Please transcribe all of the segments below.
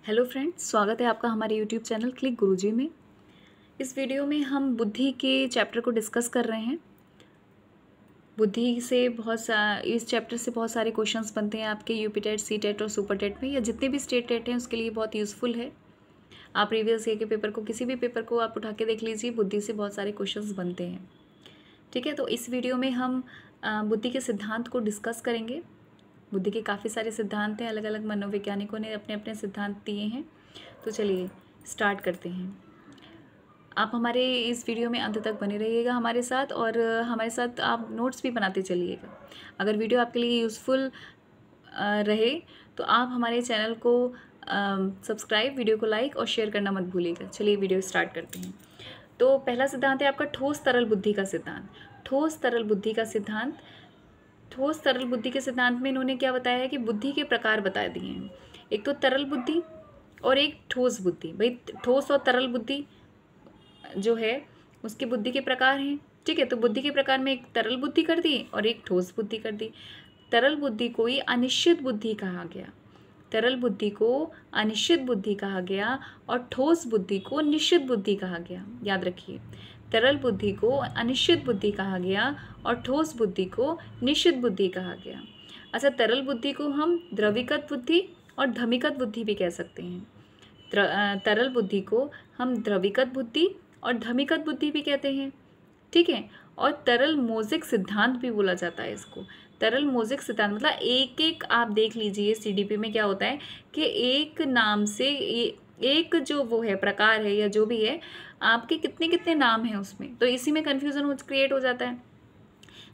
Hello friends, स्वागत है आपका हमारे यूट्यूब चैनल क्लिक गुरुजी में। इस वीडियो में हम बुद्धि के चैप्टर को डिस्कस कर रहे हैं। बुद्धि से इस चैप्टर से बहुत सारे क्वेश्चंस बनते हैं आपके यूपी टेट, सी टेट और सुपर टेट में, या जितने भी स्टेट टेट हैं उसके लिए बहुत यूज़फुल है। आप प्रीवियस ईयर के पेपर को, किसी भी पेपर को आप उठा के देख लीजिए, बुद्धि से बहुत सारे क्वेश्चंस बनते हैं। ठीक है, तो इस वीडियो में हम बुद्धि के सिद्धांत को डिस्कस करेंगे। बुद्धि के काफ़ी सारे सिद्धांत हैं, अलग अलग मनोवैज्ञानिकों ने अपने अपने सिद्धांत दिए हैं। तो चलिए स्टार्ट करते हैं। आप हमारे इस वीडियो में अंत तक बने रहिएगा हमारे साथ, और हमारे साथ आप नोट्स भी बनाते चलिएगा। अगर वीडियो आपके लिए यूज़फुल रहे तो आप हमारे चैनल को सब्सक्राइब, वीडियो को लाइक और शेयर करना मत भूलिएगा। चलिए वीडियो स्टार्ट करते हैं। तो पहला सिद्धांत है आपका ठोस तरल बुद्धि का सिद्धांत। ठोस तरल बुद्धि का सिद्धांत, ठोस तरल बुद्धि के सिद्धांत में इन्होंने क्या बताया है कि बुद्धि के प्रकार बता दिए हैं। एक तो तरल बुद्धि और एक ठोस बुद्धि। भाई ठोस और तरल बुद्धि जो है उसकी बुद्धि के प्रकार हैं। ठीक है, तो बुद्धि के प्रकार में एक तरल बुद्धि कर दी और एक ठोस बुद्धि कर दी। तरल बुद्धि को ही अनिश्चित बुद्धि कहा गया, तरल बुद्धि को अनिश्चित बुद्धि कहा गया, और ठोस बुद्धि को निश्चित बुद्धि कहा गया। याद रखिए, तरल बुद्धि को अनिश्चित बुद्धि कहा गया और ठोस बुद्धि को निश्चित बुद्धि कहा गया। अच्छा, तरल बुद्धि को हम द्रवीकृत बुद्धि और धमीकृत बुद्धि भी कह सकते हैं। तरल बुद्धि को हम द्रवीकृत बुद्धि और धमीकृत बुद्धि भी कहते हैं। ठीक है, और तरल मोज़िक सिद्धांत भी बोला जाता है इसको। तरल मोज़िक सिद्धांत मतलब एक एक आप देख लीजिए सीडीपी में क्या होता है कि एक नाम से एक जो वो है प्रकार है या जो भी है, आपके कितने कितने नाम हैं उसमें, तो इसी में कन्फ्यूज़न क्रिएट हो जाता है।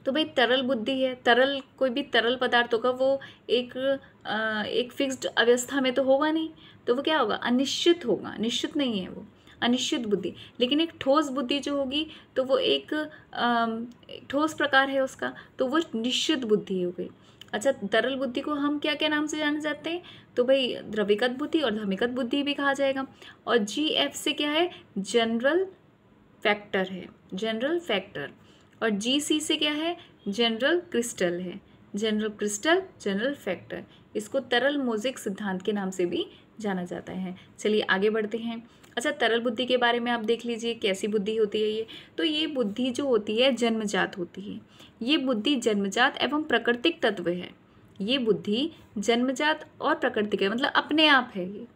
तो भाई तरल बुद्धि है, तरल कोई भी तरल पदार्थ होगा वो एक फिक्स्ड अवस्था में तो होगा नहीं, तो वो क्या होगा, अनिश्चित होगा, निश्चित नहीं है वो, अनिश्चित बुद्धि। लेकिन एक ठोस बुद्धि जो होगी तो वो एक ठोस प्रकार है उसका, तो वो निश्चित बुद्धि हो गई। अच्छा, तरल बुद्धि को हम क्या क्या नाम से जाने जाते हैं, तो भाई द्रवीकृत बुद्धि और धमीकृत बुद्धि भी कहा जाएगा। और GF से क्या है, जनरल फैक्टर है, जनरल फैक्टर। और GC से क्या है, जनरल क्रिस्टल है, जनरल क्रिस्टल, जनरल फैक्टर। इसको तरल मोज़िक सिद्धांत के नाम से भी जाना जाता है। चलिए आगे बढ़ते हैं। अच्छा, तरल बुद्धि के बारे में आप देख लीजिए कैसी बुद्धि होती है ये। तो ये बुद्धि जो होती है जन्मजात होती है। ये बुद्धि जन्मजात एवं प्राकृतिक तत्व है। ये बुद्धि जन्मजात और प्राकृतिक है, मतलब अपने आप है, ये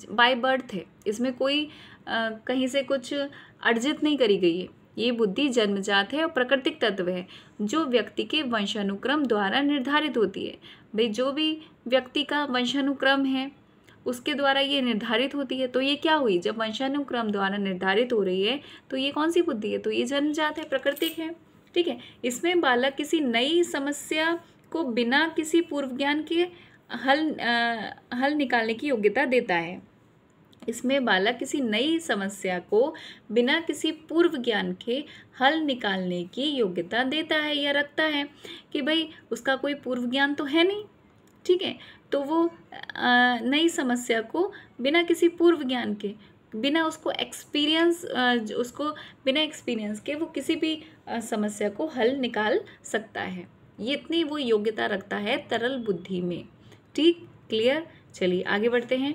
बाय बर्थ है, इसमें कोई कहीं से कुछ अर्जित नहीं करी गई है। ये बुद्धि जन्मजात है और प्राकृतिक तत्व है, जो व्यक्ति के वंशानुक्रम द्वारा निर्धारित होती है। भाई जो भी व्यक्ति का वंशानुक्रम है उसके द्वारा ये निर्धारित होती है। तो ये क्या हुई, जब वंशानुक्रम द्वारा निर्धारित हो रही है तो ये कौन सी बुद्धि है, तो ये जन्मजात है, प्राकृतिक है। ठीक है, इसमें बालक किसी नई समस्या को बिना किसी पूर्व ज्ञान के हल निकालने की योग्यता देता है। इसमें बालक किसी नई समस्या को बिना किसी पूर्व ज्ञान के हल निकालने की योग्यता देता है या रखता है, कि भाई उसका कोई पूर्व ज्ञान तो है नहीं। ठीक है, तो वो नई समस्या को बिना किसी पूर्व ज्ञान के, बिना उसको एक्सपीरियंस, उसको बिना एक्सपीरियंस के वो किसी भी समस्या को हल निकाल सकता है। ये इतनी वो योग्यता रखता है तरल बुद्धि में। ठीक, क्लियर। चलिए आगे बढ़ते हैं।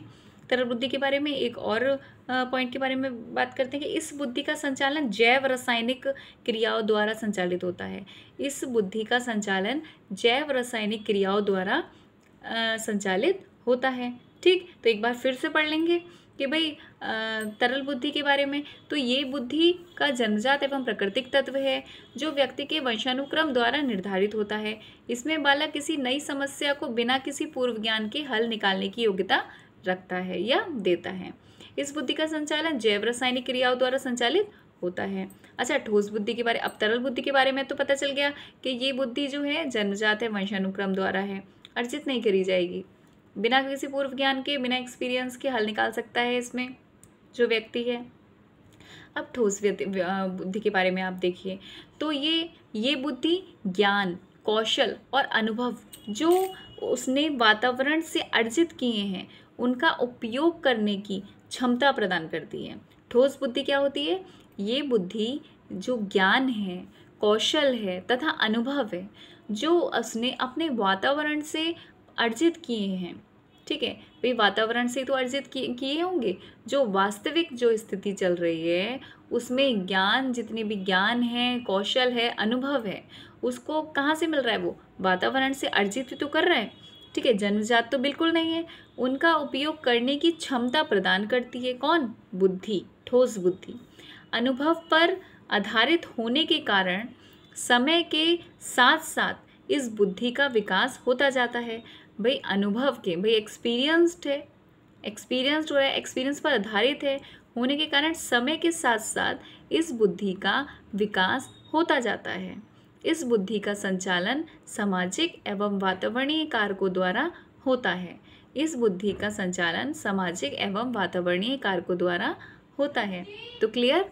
तरल बुद्धि के बारे में एक और पॉइंट के बारे में बात करते हैं कि इस बुद्धि का संचालन जैव रासायनिक क्रियाओं द्वारा संचालित होता है। इस बुद्धि का संचालन जैव रासायनिक क्रियाओं द्वारा संचालित होता है। ठीक, तो एक बार फिर से पढ़ लेंगे कि भाई तरल बुद्धि के बारे में, तो ये बुद्धि का जन्मजात एवं प्राकृतिक तत्व है, जो व्यक्ति के वंशानुक्रम द्वारा निर्धारित होता है। इसमें बालक किसी नई समस्या को बिना किसी पूर्व ज्ञान के हल निकालने की योग्यता रखता है या देता है। इस बुद्धि का संचालन जैव रासायनिक क्रियाओं द्वारा संचालित होता है। अच्छा, ठोस बुद्धि के बारे, अब तरल बुद्धि के बारे में तो पता चल गया कि ये बुद्धि जो है जन्मजात है, वंशानुक्रम द्वारा है, अर्जित नहीं करी जाएगी, बिना किसी पूर्व ज्ञान के, बिना एक्सपीरियंस के हल निकाल सकता है इसमें जो व्यक्ति है। अब ठोस बुद्धि के बारे में आप देखिए, तो ये बुद्धि ज्ञान, कौशल और अनुभव जो उसने वातावरण से अर्जित किए हैं उनका उपयोग करने की क्षमता प्रदान करती है। ठोस बुद्धि क्या होती है, ये बुद्धि जो ज्ञान है, कौशल है तथा अनुभव है, जो उसने अपने वातावरण से अर्जित किए हैं। ठीक ठीक है, भाई वातावरण से तो अर्जित किए होंगे। जो वास्तविक जो स्थिति चल रही है उसमें ज्ञान, जितने भी ज्ञान है, कौशल है, अनुभव है, उसको कहाँ से मिल रहा है? वो वातावरण से अर्जित तो कर रहा है, ठीक है। जन्मजात तो बिल्कुल नहीं है। उनका उपयोग करने की क्षमता प्रदान करती है कौन? बुद्धि, ठोस बुद्धि। अनुभव पर आधारित होने के कारण समय के साथ साथ इस बुद्धि का विकास होता जाता है। भाई अनुभव के, भाई एक्सपीरियंस्ड है, एक्सपीरियंस्ड हो रहा है, एक्सपीरियंस पर आधारित है होने के कारण समय के साथ साथ इस बुद्धि का विकास होता जाता है। इस बुद्धि का संचालन सामाजिक एवं वातावरणीय कारकों द्वारा होता है। इस बुद्धि का संचालन सामाजिक एवं वातावरणीय कारकों द्वारा होता है। तो क्लियर?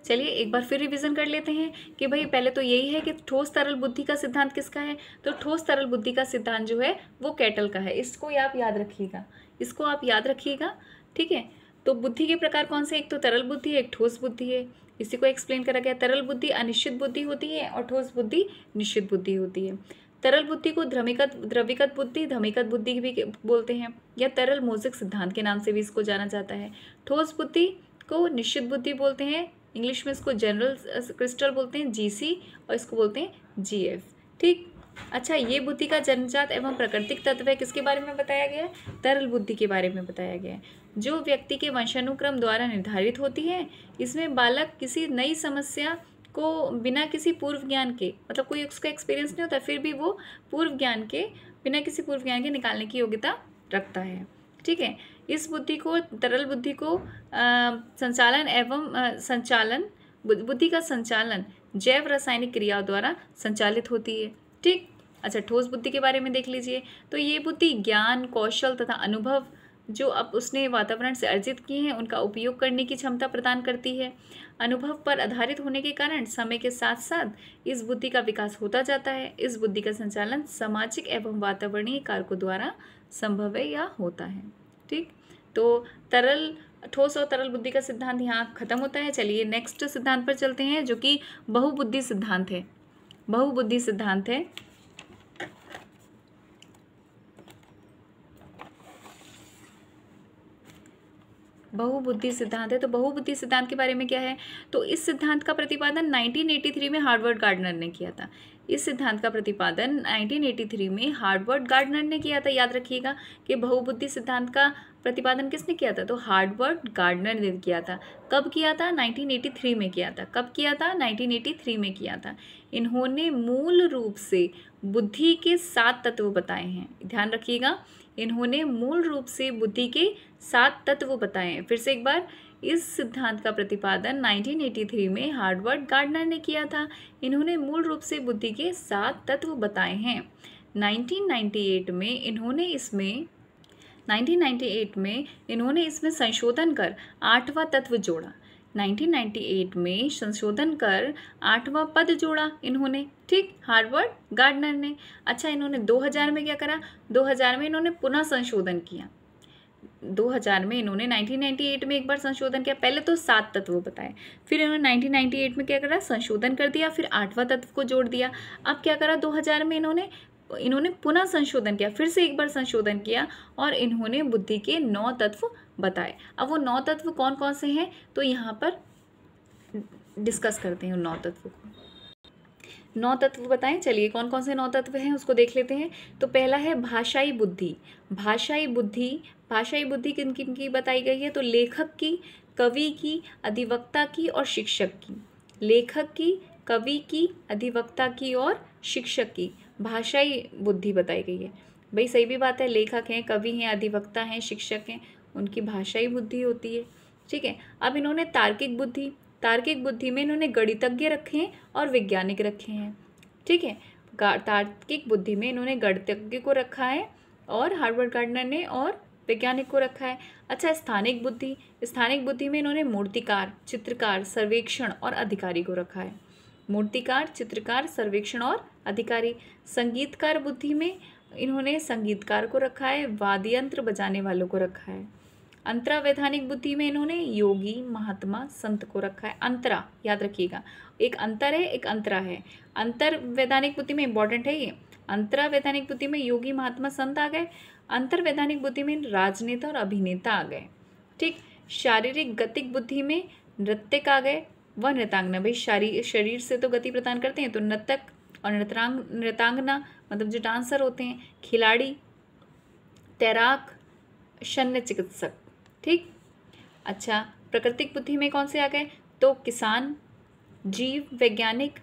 चलिए एक बार फिर रिवीजन कर लेते हैं कि भाई पहले तो यही है कि ठोस तरल बुद्धि का सिद्धांत किसका है? तो ठोस तरल बुद्धि का सिद्धांत जो है वो कैटल का है। इसको आप याद रखिएगा, इसको आप याद रखिएगा, ठीक है। तो बुद्धि के प्रकार कौन से? एक तो तरल बुद्धि है, एक ठोस बुद्धि है। इसी को एक्सप्लेन करा गया। तरल बुद्धि अनिश्चित बुद्धि होती है और ठोस बुद्धि निश्चित बुद्धि होती है। तरल बुद्धि को द्रविगत बुद्धि, धमिकत बुद्धि भी बोलते हैं, या तरल मोज़िक सिद्धांत के नाम से भी इसको जाना जाता है। ठोस बुद्धि को निश्चित बुद्धि बोलते हैं, इंग्लिश में इसको जनरल क्रिस्टल बोलते हैं, जीसी, और इसको बोलते हैं जीएफ, ठीक। अच्छा, ये बुद्धि का जन्मजात एवं प्राकृतिक तत्व है, किसके बारे में बताया गया है? तरल बुद्धि के बारे में बताया गया है, जो व्यक्ति के वंशानुक्रम द्वारा निर्धारित होती है। इसमें बालक किसी नई समस्या को बिना किसी पूर्व ज्ञान के, मतलब कोई उसका एक्सपीरियंस नहीं होता, फिर भी वो पूर्व ज्ञान के, बिना किसी पूर्व ज्ञान के निकालने की योग्यता रखता है, ठीक है। इस बुद्धि को, तरल बुद्धि को संचालन एवं संचालन, बुद्धि का संचालन जैव रासायनिक क्रियाओं द्वारा संचालित होती है, ठीक। अच्छा, ठोस बुद्धि के बारे में देख लीजिए। तो ये बुद्धि ज्ञान, कौशल तथा अनुभव जो अब उसने वातावरण से अर्जित किए हैं उनका उपयोग करने की क्षमता प्रदान करती है। अनुभव पर आधारित होने के कारण समय के साथ साथ इस बुद्धि का विकास होता जाता है। इस बुद्धि का संचालन सामाजिक एवं वातावरणीय कारकों द्वारा संभव है या होता है, ठीक। तो तरल, ठोस और तरल बुद्धि का सिद्धांत यहाँ खत्म होता है। चलिए नेक्स्ट सिद्धांत पर चलते हैं, जो कि बहुबुद्धि सिद्धांत है। बहुबुद्धि सिद्धांत है। बहुबुद्धि सिद्धांत है। तो बहुबुद्धि सिद्धांत के बारे में क्या है? तो इस सिद्धांत का प्रतिपादन 1983 में हार्वर्ड गार्डनर ने किया था। इस सिद्धांत का प्रतिपादन 1983 में हार्वर्ड गार्डनर ने किया था। याद रखिएगा कि बहुबुद्धि सिद्धांत का प्रतिपादन किसने किया था? तो हार्वर्ड गार्डनर ने किया था। कब किया था? 1983 में किया था। कब किया था? 1983 में किया था। इन्होंने मूल रूप से बुद्धि के 7 तत्व बताए हैं। ध्यान रखिएगा, इन्होंने मूल रूप से बुद्धि के 7 तत्व बताए हैं। फिर से एक बार, इस सिद्धांत का प्रतिपादन 1983 में हार्वर्ड गार्डनर ने किया था। इन्होंने मूल रूप से बुद्धि के 7 तत्व बताए हैं। 1998 में इन्होंने संशोधन कर 8वां तत्व जोड़ा। 1998 में संशोधन कर 8वां पद जोड़ा इन्होंने, ठीक, हार्वर्ड गार्डनर ने। अच्छा, इन्होंने 2000 में क्या करा? 2000 में इन्होंने पुनः संशोधन किया। 2000 में इन्होंने 1998 में एक बार संशोधन किया। पहले तो 7 तत्व बताए, फिर इन्होंने 1998 में क्या करा? संशोधन कर दिया, फिर 8वां तत्व को जोड़ दिया। अब क्या करा? 2000 में इन्होंने पुनः संशोधन किया, फिर से एक बार संशोधन किया, और इन्होंने बुद्धि के 9 तत्व बताए। अब वो 9 तत्व कौन कौन से हैं, तो यहाँ पर डिस्कस करते हैं उन 9 तत्व को। 9 तत्व बताएं। चलिए कौन कौन से 9 तत्व हैं उसको देख लेते हैं। तो पहला है भाषाई बुद्धि। भाषाई बुद्धि किन किन की बताई गई है? तो लेखक की, कवि की, अधिवक्ता की और शिक्षक की। लेखक की, कवि की, अधिवक्ता की और शिक्षक की भाषाई बुद्धि बताई गई है। भाई सही भी बात है, लेखक हैं, कवि हैं, अधिवक्ता हैं, शिक्षक हैं, उनकी भाषाई बुद्धि होती है, ठीक है। अब इन्होंने तार्किक बुद्धि में इन्होंने गणितज्ञ रखे हैं और वैज्ञानिक रखे हैं, ठीक है। तार्किक बुद्धि में इन्होंने गणितज्ञ को रखा है और हार्वर्ड गार्डनर ने, और वैज्ञानिक को रखा है। अच्छा, स्थानिक बुद्धि में इन्होंने मूर्तिकार, चित्रकार, सर्वेक्षण और अधिकारी को रखा है। मूर्तिकार, चित्रकार, सर्वेक्षण और अधिकारी। संगीतकार बुद्धि में इन्होंने संगीतकार को रखा है, वाद्य यंत्र बजाने वालों को रखा है। अंतरावैधानिक बुद्धि में इन्होंने योगी, महात्मा, संत को रखा है। अंतरा याद रखिएगा, एक अंतर है, एक अंतरा है। अंतर्वैधानिक बुद्धि में इंपॉर्टेंट है ये, अंतर्वैधानिक बुद्धि में योगी महात्मा संत आ गए। अंतर्वैधानिक बुद्धि में राजनेता और अभिनेता आ गए। ठीक। शारीरिक गतिक बुद्धि में नृत्यक आ गए व नृतांगना। भाई शरीर से तो गति प्रदान करते हैं, तो नृत्यक और नृतांगना मतलब जो डांसर होते हैं, खिलाड़ी, तैराक, शल्य चिकित्सक। ठीक। अच्छा, प्राकृतिक बुद्धि में कौन से आ गए? तो किसान, जीव वैज्ञानिक,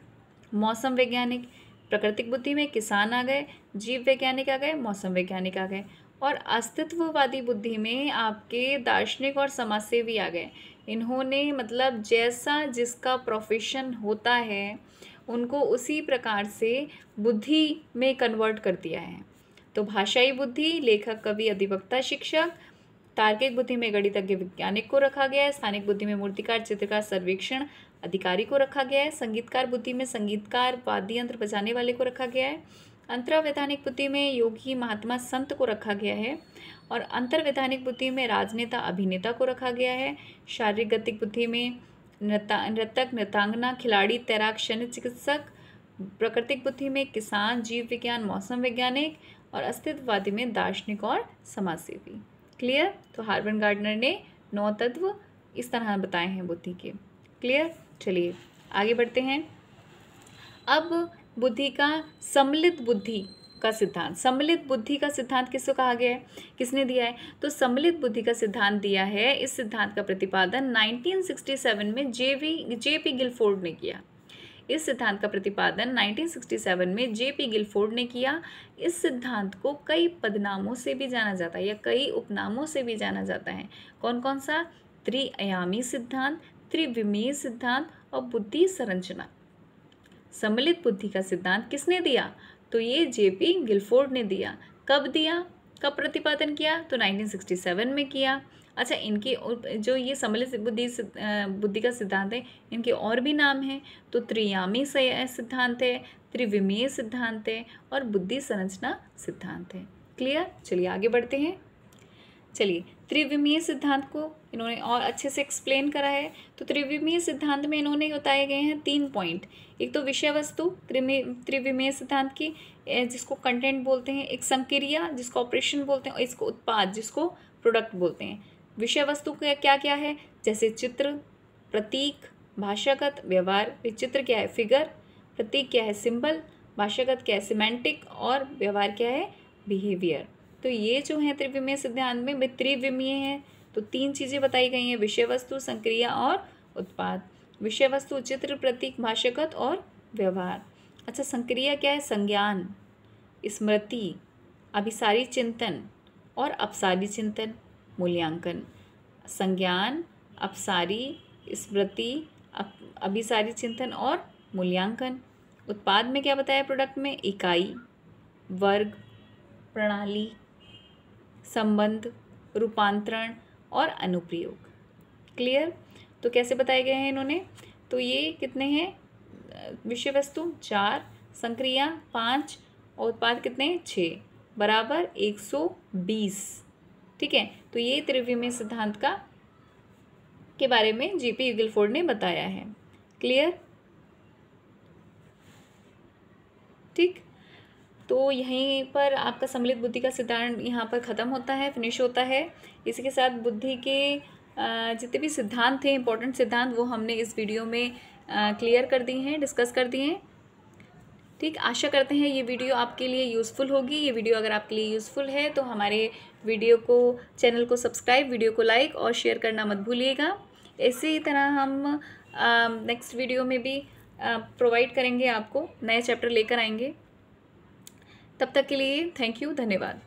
मौसम वैज्ञानिक। प्राकृतिक बुद्धि में किसान आ गए, जीव वैज्ञानिक आ गए, मौसम वैज्ञानिक आ गए। और अस्तित्ववादी बुद्धि में आपके दार्शनिक और समाजसेवी आ गए। इन्होंने मतलब जैसा जिसका प्रोफेशन होता है उनको उसी प्रकार से बुद्धि में कन्वर्ट कर दिया है। तो भाषाई बुद्धि लेखक, कवि, अधिवक्ता, शिक्षक। तार्किक बुद्धि में गणितज्ञ, वैज्ञानिक को रखा गया है। स्थानिक बुद्धि में मूर्तिकार, चित्रकार, सर्वेक्षण अधिकारी को रखा गया है। संगीतकार बुद्धि में संगीतकार, वाद्य यंत्र बजाने वाले को रखा गया है। अंतर्वैधानिक बुद्धि में योगी महात्मा संत को रखा गया है। और अंतर्वैधानिक बुद्धि में राजनेता, अभिनेता को रखा गया है। शारीरिक गतिक बुद्धि में नृत्यक, नृतांगना, खिलाड़ी, तैराक, शल्य चिकित्सक। प्राकृतिक बुद्धि में किसान, जीव विज्ञान, मौसम वैज्ञानिक। और अस्तित्ववादी में दार्शनिक और समाजसेवी। क्लियर? तो हार्वन गार्डनर ने 9 तत्व इस तरह बताए हैं बुद्धि के। क्लियर? चलिए आगे बढ़ते हैं। अब बुद्धि का सम्मिलित बुद्धि का सिद्धांत। सम्मिलित बुद्धि का सिद्धांत किसको कहा गया है, किसने दिया है? तो सम्मिलित बुद्धि का सिद्धांत दिया है, इस सिद्धांत का प्रतिपादन 1967 में जेपी गिलफोर्ड ने किया। इस सिद्धांत का प्रतिपादन 1967 में जेपी गिलफोर्ड ने किया। इस सिद्धांत को कई पदनामों से भी जाना जाता है या कई उपनामों से भी जाना जाता है। कौन कौन सा? त्रिआयामी सिद्धांत, त्रिविमीय सिद्धांत और बुद्धि संरचना। सम्मिलित बुद्धि का सिद्धांत किसने दिया? तो ये जेपी गिलफोर्ड ने दिया। कब दिया, कब प्रतिपादन किया? तो 1967 में किया। अच्छा, इनके जो ये सम्मिलित बुद्धि का सिद्धांत है, इनके और भी नाम हैं। तो त्रियामी सिद्धांत है, त्रिविमीय सिद्धांत है और बुद्धि संरचना सिद्धांत है। क्लियर? चलिए आगे बढ़ते हैं। चलिए, त्रिविमीय सिद्धांत को इन्होंने और अच्छे से एक्सप्लेन करा है। तो त्रिविमीय सिद्धांत में इन्होंने बताए गए हैं 3 पॉइंट। एक तो विषय वस्तु त्रिविमीय सिद्धांत की, जिसको कंटेंट बोलते हैं। एक संक्रिया, जिसको ऑपरेशन बोलते हैं। और इसको उत्पाद, जिसको प्रोडक्ट बोलते हैं। विषय वस्तु क्या क्या है? जैसे चित्र, प्रतीक, भाषागत, व्यवहार। चित्र क्या है? फिगर। प्रतीक क्या है? सिंबल। भाषागत क्या है? सिमेंटिक। और व्यवहार क्या है? बिहेवियर। तो ये जो है त्रिविमीय सिद्धांत में त्रिविमीय है। तो 3 चीज़ें बताई गई हैं, विषय वस्तु, संक्रिया और उत्पाद। विषय वस्तु चित्र, प्रतीक, भाषागत और व्यवहार। अच्छा, संक्रिया क्या है? संज्ञान, स्मृति, अभिसारी चिंतन और अपसारी चिंतन, मूल्यांकन। संज्ञान, अपसारी, स्मृति, अभिसारी चिंतन और मूल्यांकन। उत्पाद में क्या बताया? प्रोडक्ट में इकाई, वर्ग, प्रणाली, संबंध, रूपांतरण और अनुप्रयोग। क्लियर? तो कैसे बताए गए हैं इन्होंने? तो ये कितने हैं? विषय वस्तु 4, संक्रिया 5 और उत्पाद कितने? 6 बराबर 120। ठीक है, तो ये त्रिविमीय सिद्धांत के बारे में जेपी गिलफोर्ड ने बताया है। क्लियर? ठीक, तो यहीं पर आपका सम्मिलित बुद्धि का सिद्धांत यहाँ पर ख़त्म होता है, फिनिश होता है। इसी के साथ बुद्धि के जितने भी सिद्धांत थे, इंपॉर्टेंट सिद्धांत, वो हमने इस वीडियो में क्लियर कर दिए हैं, डिस्कस कर दिए हैं। ठीक, आशा करते हैं ये वीडियो आपके लिए यूज़फुल होगी। ये वीडियो अगर आपके लिए यूज़फुल है तो हमारे चैनल को सब्सक्राइब, वीडियो को लाइक और शेयर करना मत भूलिएगा। इसी तरह हम नेक्स्ट वीडियो में भी प्रोवाइड करेंगे, आपको नए चैप्टर लेकर आएंगे। तब तक के लिए थैंक यू, धन्यवाद।